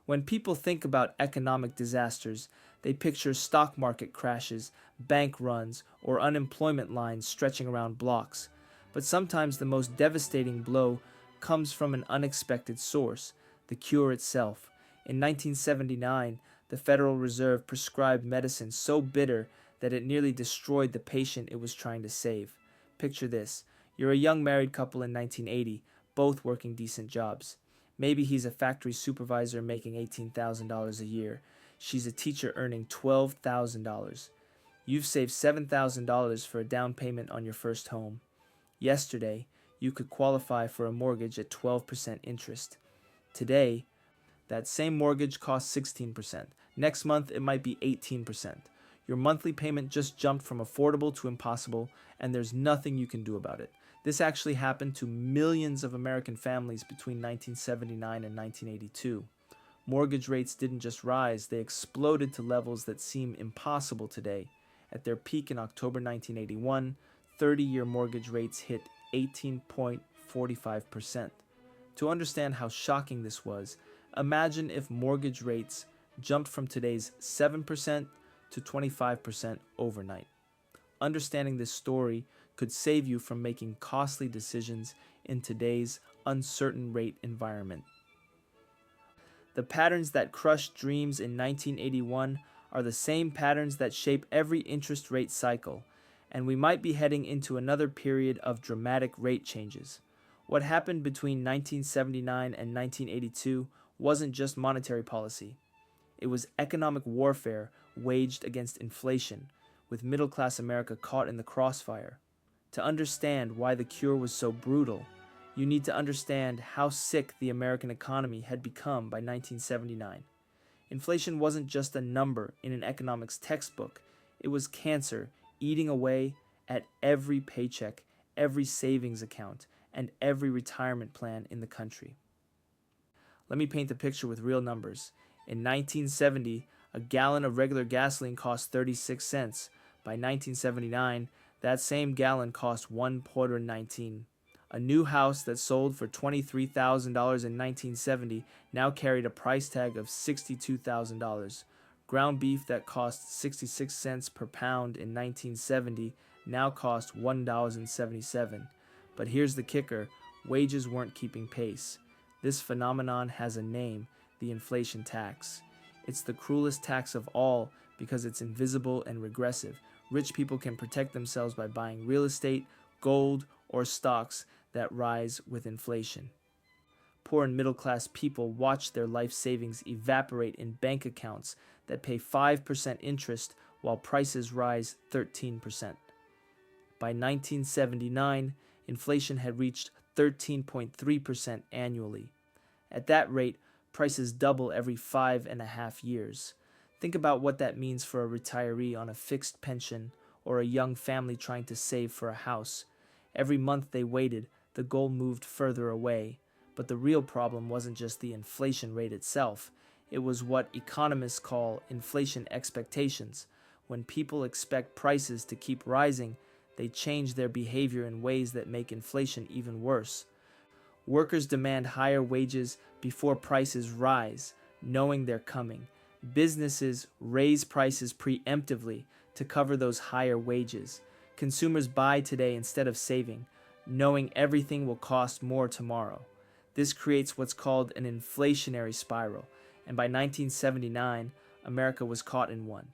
When people think about economic disasters, they picture stock market crashes, bank runs, or unemployment lines stretching around blocks. But sometimes the most devastating blow comes from an unexpected source: the cure itself. In 1979, the Federal Reserve prescribed medicine so bitter that it nearly destroyed the patient it was trying to save. Picture this: you're a young married couple in 1980, both working decent jobs. Maybe he's a factory supervisor making $18,000 a year. She's a teacher earning $12,000. You've saved $7,000 for a down payment on your first home. Yesterday, you could qualify for a mortgage at 12% interest. Today, that same mortgage costs 16%. Next month, it might be 18%. Your monthly payment just jumped from affordable to impossible, and there's nothing you can do about it. This actually happened to millions of American families between 1979 and 1982. Mortgage rates didn't just rise, they exploded to levels that seem impossible today. At their peak in October 1981, 30-year mortgage rates hit 18.45%. To understand how shocking this was, imagine if mortgage rates jumped from today's 7% to 25% overnight. Understanding this story could save you from making costly decisions in today's uncertain rate environment. The patterns that crushed dreams in 1981 are the same patterns that shape every interest rate cycle, and we might be heading into another period of dramatic rate changes. What happened between 1979 and 1982 wasn't just monetary policy. It was economic warfare waged against inflation, with middle-class America caught in the crossfire. To understand why the cure was so brutal, you need to understand how sick the American economy had become by 1979. Inflation wasn't just a number in an economics textbook. It was cancer eating away at every paycheck, every savings account, and every retirement plan in the country. Let me paint the picture with real numbers. In 1970, a gallon of regular gasoline cost 36 cents. By 1979, that same gallon cost $1.19. A new house that sold for $23,000 in 1970 now carried a price tag of $62,000. Ground beef that cost 66 cents per pound in 1970 now cost $1.77. But here's the kicker: wages weren't keeping pace. This phenomenon has a name: the inflation tax. It's the cruelest tax of all because it's invisible and regressive. Rich people can protect themselves by buying real estate, gold, or stocks that rise with inflation. Poor and middle-class people watch their life savings evaporate in bank accounts that pay 5% interest while prices rise 13%. By 1979, inflation had reached 13.3% annually. At that rate, prices double every 5.5 years. Think about what that means for a retiree on a fixed pension or a young family trying to save for a house. Every month they waited, the goal moved further away. But the real problem wasn't just the inflation rate itself. It was what economists call inflation expectations. When people expect prices to keep rising, they change their behavior in ways that make inflation even worse. Workers demand higher wages before prices rise, knowing they're coming. Businesses raise prices preemptively to cover those higher wages. Consumers buy today instead of saving, knowing everything will cost more tomorrow. This creates what's called an inflationary spiral, and by 1979, America was caught in one.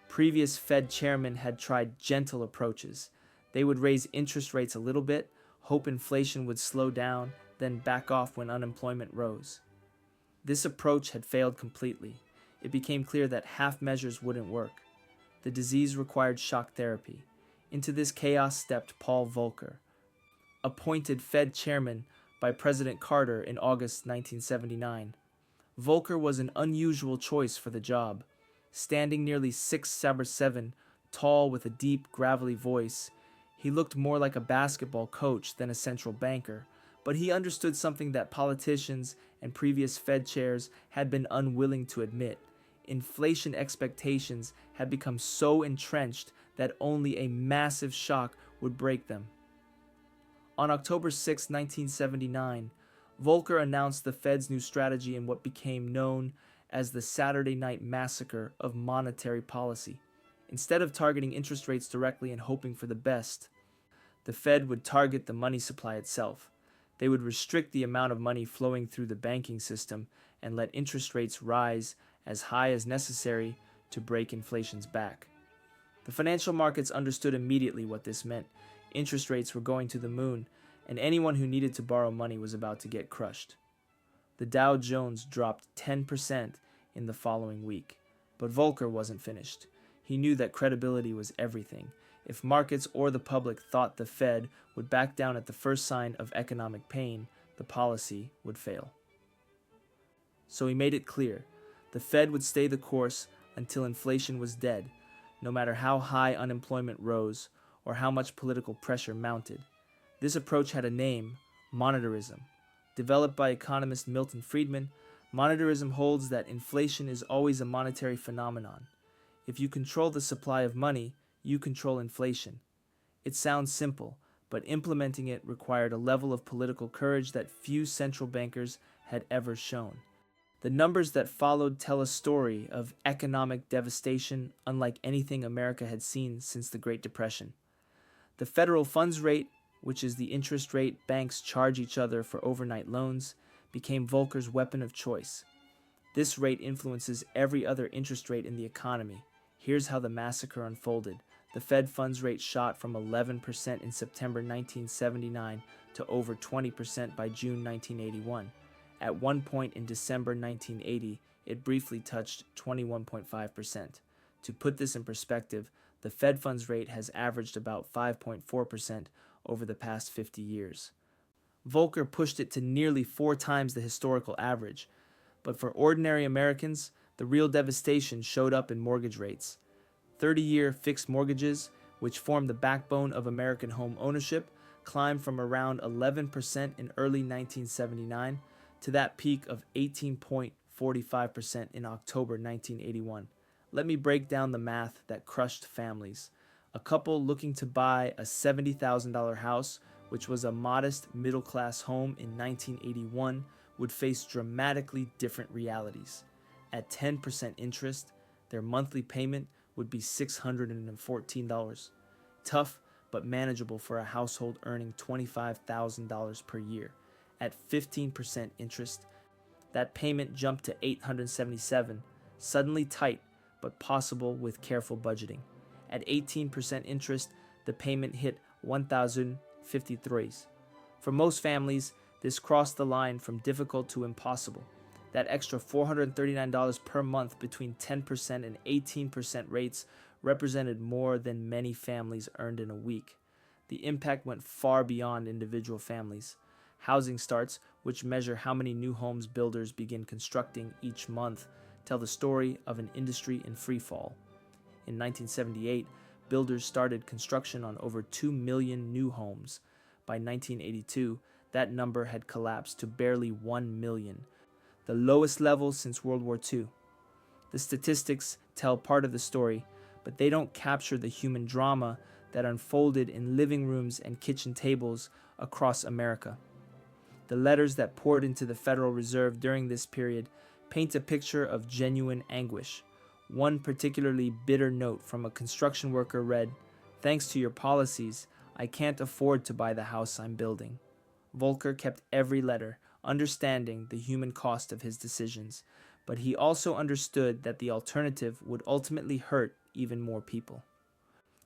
Previous Fed chairmen had tried gentle approaches. They would raise interest rates a little bit, hope inflation would slow down, then back off when unemployment rose. This approach had failed completely. It became clear that half measures wouldn't work. The disease required shock therapy. Into this chaos stepped Paul Volcker, appointed Fed chairman by President Carter in August 1979. Volcker was an unusual choice for the job. Standing nearly 6'7", tall with a deep, gravelly voice, he looked more like a basketball coach than a central banker, but he understood something that politicians and previous Fed chairs had been unwilling to admit. Inflation expectations had become so entrenched that only a massive shock would break them. On October 6, 1979, Volcker announced the Fed's new strategy in what became known as the Saturday Night Massacre of monetary policy. Instead of targeting interest rates directly and hoping for the best, the Fed would target the money supply itself. They would restrict the amount of money flowing through the banking system and let interest rates rise as high as necessary to break inflation's back. The financial markets understood immediately what this meant. Interest rates were going to the moon, and anyone who needed to borrow money was about to get crushed. The Dow Jones dropped 10% in the following week. But Volcker wasn't finished. He knew that credibility was everything. If markets or the public thought the Fed would back down at the first sign of economic pain, the policy would fail. So he made it clear. The Fed would stay the course until inflation was dead, no matter how high unemployment rose or how much political pressure mounted. This approach had a name: monetarism. Developed by economist Milton Friedman, monetarism holds that inflation is always a monetary phenomenon. If you control the supply of money, you control inflation. It sounds simple, but implementing it required a level of political courage that few central bankers had ever shown. The numbers that followed tell a story of economic devastation unlike anything America had seen since the Great Depression. The federal funds rate, which is the interest rate banks charge each other for overnight loans, became Volcker's weapon of choice. This rate influences every other interest rate in the economy. Here's how the massacre unfolded. The Fed funds rate shot from 11% in September 1979 to over 20% by June 1981. At one point in December 1980, it briefly touched 21.5%. To put this in perspective, the Fed funds rate has averaged about 5.4% over the past 50 years. Volcker pushed it to nearly 4 times the historical average. But for ordinary Americans, the real devastation showed up in mortgage rates. 30-year fixed mortgages, which form the backbone of American home ownership, climbed from around 11% in early 1979 to that peak of 18.45% in October 1981. Let me break down the math that crushed families. A couple looking to buy a $70,000 house, which was a modest middle-class home in 1981, would face dramatically different realities. At 10% interest, their monthly payment would be $614. Tough, but manageable for a household earning $25,000 per year. At 15% interest, that payment jumped to $877, suddenly tight, but possible with careful budgeting. At 18% interest, the payment hit $1,053. For most families, this crossed the line from difficult to impossible. That extra $439 per month between 10% and 18% rates represented more than many families earned in a week. The impact went far beyond individual families. Housing starts, which measure how many new homes builders begin constructing each month, tell the story of an industry in free fall. In 1978, builders started construction on over 2 million new homes. By 1982, that number had collapsed to barely 1 million, the lowest level since World War II. The statistics tell part of the story, but they don't capture the human drama that unfolded in living rooms and kitchen tables across America. The letters that poured into the Federal Reserve during this period paint a picture of genuine anguish. One particularly bitter note from a construction worker read, "Thanks to your policies, I can't afford to buy the house I'm building." Volcker kept every letter, understanding the human cost of his decisions, but he also understood that the alternative would ultimately hurt even more people.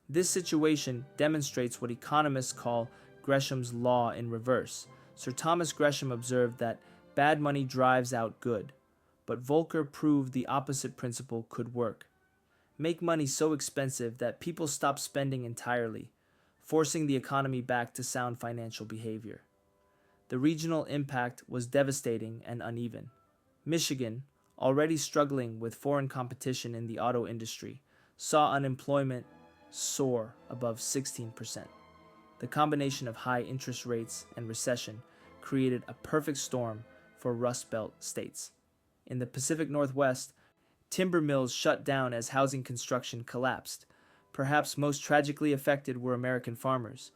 This situation demonstrates what economists call Gresham's law in reverse. Sir Thomas Gresham observed that bad money drives out good, but Volcker proved the opposite principle could work. Make money so expensive that people stop spending entirely, forcing the economy back to sound financial behavior. The regional impact was devastating and uneven. Michigan, already struggling with foreign competition in the auto industry, saw unemployment soar above 16%. The combination of high interest rates and recession created a perfect storm for Rust Belt states. In the Pacific Northwest, timber mills shut down as housing construction collapsed. Perhaps most tragically affected were American farmers.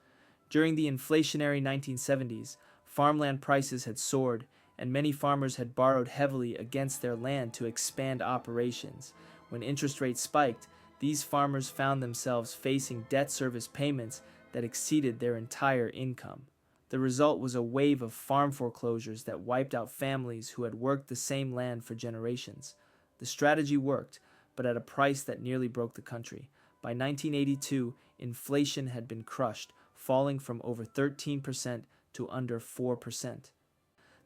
During the inflationary 1970s, Farmland prices had soared, and many farmers had borrowed heavily against their land to expand operations. When interest rates spiked, these farmers found themselves facing debt service payments that exceeded their entire income. The result was a wave of farm foreclosures that wiped out families who had worked the same land for generations. The strategy worked, but at a price that nearly broke the country. By 1982, inflation had been crushed, falling from over 13% to under 4%.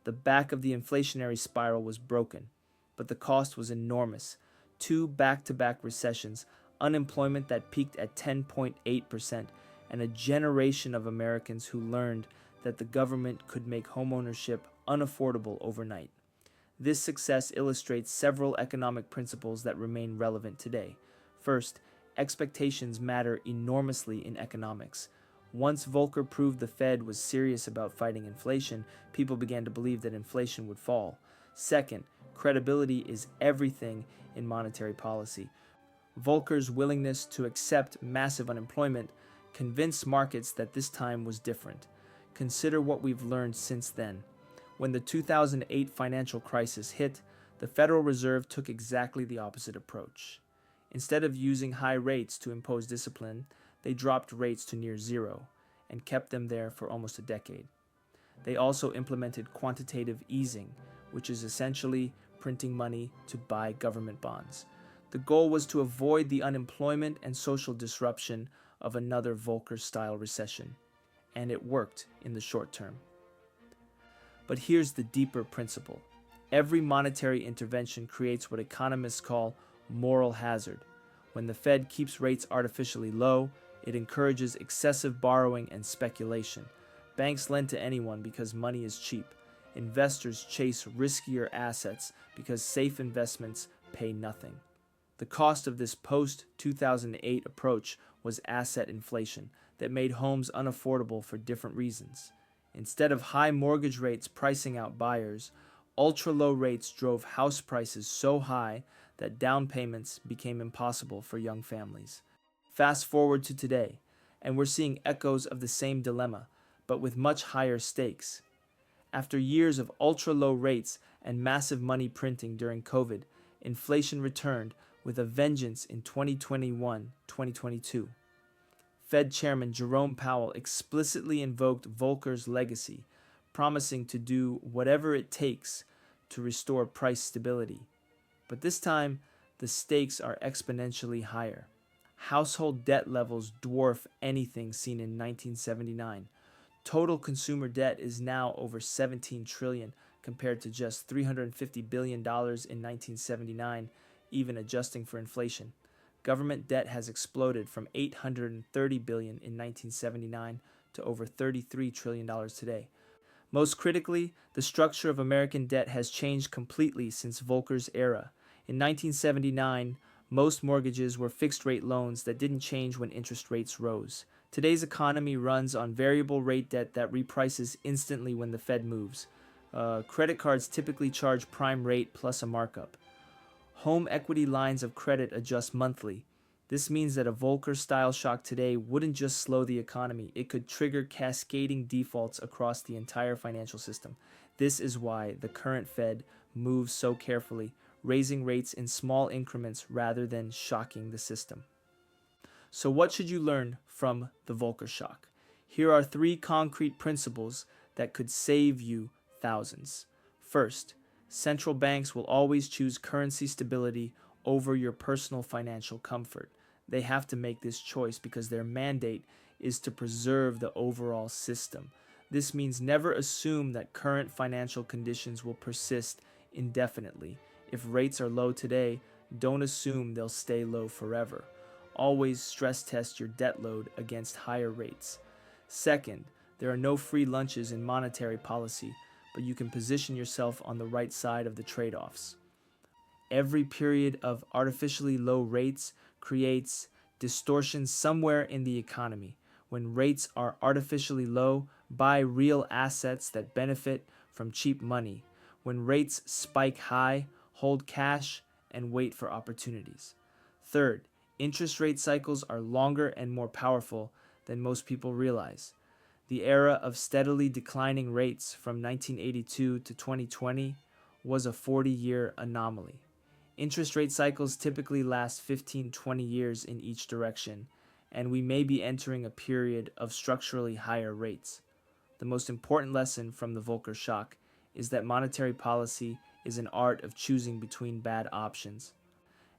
The back of the inflationary spiral was broken, but the cost was enormous. Two back-to-back recessions, unemployment that peaked at 10.8%, and a generation of Americans who learned that the government could make homeownership unaffordable overnight. This success illustrates several economic principles that remain relevant today. First, expectations matter enormously in economics. Once Volcker proved the Fed was serious about fighting inflation, people began to believe that inflation would fall. Second, credibility is everything in monetary policy. Volcker's willingness to accept massive unemployment convinced markets that this time was different. Consider what we've learned since then. When the 2008 financial crisis hit, the Federal Reserve took exactly the opposite approach. Instead of using high rates to impose discipline, they dropped rates to near zero and kept them there for almost a decade. They also implemented quantitative easing, which is essentially printing money to buy government bonds. The goal was to avoid the unemployment and social disruption of another Volcker-style recession, and it worked in the short term. But here's the deeper principle. Every monetary intervention creates what economists call moral hazard. When the Fed keeps rates artificially low, it encourages excessive borrowing and speculation. Banks lend to anyone because money is cheap. Investors chase riskier assets because safe investments pay nothing. The cost of this post-2008 approach was asset inflation that made homes unaffordable for different reasons. Instead of high mortgage rates pricing out buyers, ultra-low rates drove house prices so high that down payments became impossible for young families. Fast forward to today, and we're seeing echoes of the same dilemma, but with much higher stakes. After years of ultra-low rates and massive money printing during COVID, inflation returned with a vengeance in 2021-2022. Fed Chairman Jerome Powell explicitly invoked Volcker's legacy, promising to do whatever it takes to restore price stability. But this time, the stakes are exponentially higher. Household debt levels dwarf anything seen in 1979. Total consumer debt is now over $17 trillion compared to just $350 billion in 1979, even adjusting for inflation. Government debt has exploded from $830 billion in 1979 to over $33 trillion today. Most critically, the structure of American debt has changed completely since Volcker's era. In 1979, most mortgages were fixed-rate loans that didn't change when interest rates rose. Today's economy runs on variable rate debt that reprices instantly when the Fed moves. Credit cards typically charge prime rate plus a markup. Home equity lines of credit adjust monthly. This means that a Volcker-style shock today wouldn't just slow the economy, it could trigger cascading defaults across the entire financial system. This is why the current Fed moves so carefully, raising rates in small increments rather than shocking the system. So what should you learn from the Volcker shock? Here are 3 concrete principles that could save you thousands. First, central banks will always choose currency stability over your personal financial comfort. They have to make this choice because their mandate is to preserve the overall system. This means never assume that current financial conditions will persist indefinitely. If rates are low today, don't assume they'll stay low forever. Always stress test your debt load against higher rates. Second, there are no free lunches in monetary policy, but you can position yourself on the right side of the trade-offs. Every period of artificially low rates creates distortions somewhere in the economy. When rates are artificially low, buy real assets that benefit from cheap money. When rates spike high, hold cash and wait for opportunities. Third, interest rate cycles are longer and more powerful than most people realize. The era of steadily declining rates from 1982 to 2020 was a 40-year anomaly. Interest rate cycles typically last 15-20 years in each direction, and we may be entering a period of structurally higher rates. The most important lesson from the Volcker shock is that monetary policy is an art of choosing between bad options.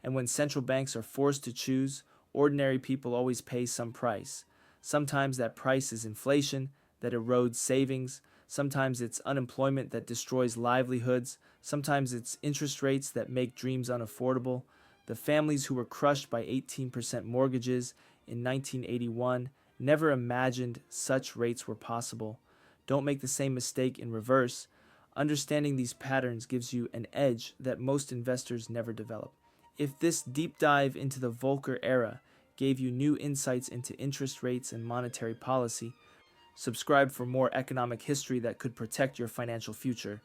And when central banks are forced to choose, ordinary people always pay some price. Sometimes that price is inflation that erodes savings. Sometimes it's unemployment that destroys livelihoods. Sometimes it's interest rates that make dreams unaffordable. The families who were crushed by 18% mortgages in 1981 never imagined such rates were possible. Don't make the same mistake in reverse. Understanding these patterns gives you an edge that most investors never develop. If this deep dive into the Volcker era gave you new insights into interest rates and monetary policy, subscribe for more economic history that could protect your financial future.